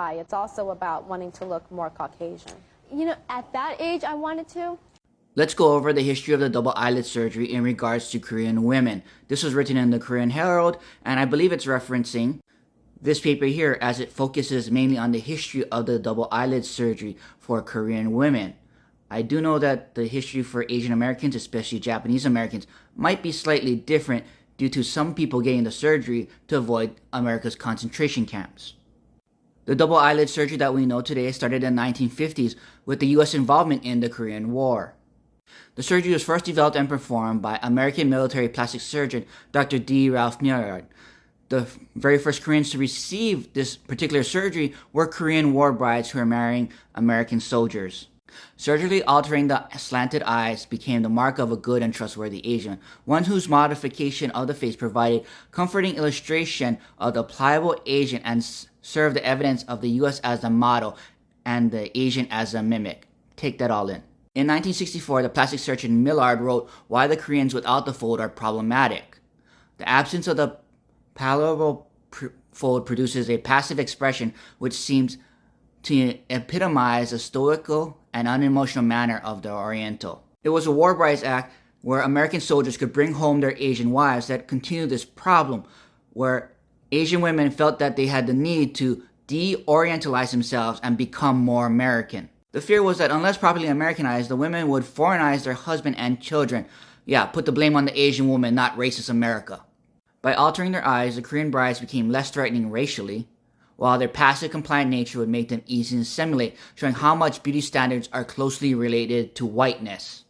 It's also about wanting to look more Caucasian. You know, at that age, I wanted to. Let's go over the history of the double eyelid surgery in regards to Korean women. This was written in the Korean Herald, and I believe it's referencing this paper here as it focuses mainly on the history of the double eyelid surgery for Korean women. I do know that the history for Asian Americans, especially Japanese Americans, might be slightly different due to some people getting the surgery to avoid America's concentration camps. The double eyelid surgery that we know today started in the 1950s with the US involvement in the Korean War. The surgery was first developed and performed by American military plastic surgeon Dr. D. Ralph Millard. The very first Koreans to receive this particular surgery were Korean war brides who were marrying American soldiers. Surgically altering the slanted eyes became the mark of a good and trustworthy Asian, one whose modification of the face provided comforting illustration of the pliable Asian and served the evidence of the US as the model and the Asian as a mimic. Take that all in. In 1964, the plastic surgeon Millard wrote why the Koreans without the fold are problematic. The absence of the palatal fold produces a passive expression which seems to epitomize the stoical and unemotional manner of the Oriental. It was a War Brides Act where American soldiers could bring home their Asian wives that continued this problem where Asian women felt that they had the need to de-orientalize themselves and become more American. The fear was that unless properly Americanized, the women would foreignize their husband and children. Yeah, put the blame on the Asian woman, not racist America. By altering their eyes, the Korean brides became less threatening racially, while their passive compliant nature would make them easy to assimilate, showing how much beauty standards are closely related to whiteness.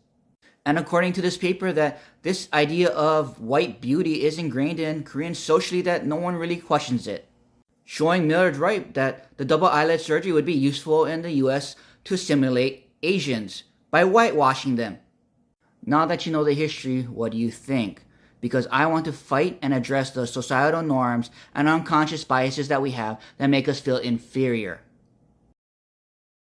And according to this paper, that this idea of white beauty is ingrained in Koreans socially that no one really questions it. Showing Millard right that the double eyelid surgery would be useful in the US to assimilate Asians by whitewashing them. Now that you know the history, what do you think? Because I want to fight and address the societal norms and unconscious biases that we have that make us feel inferior.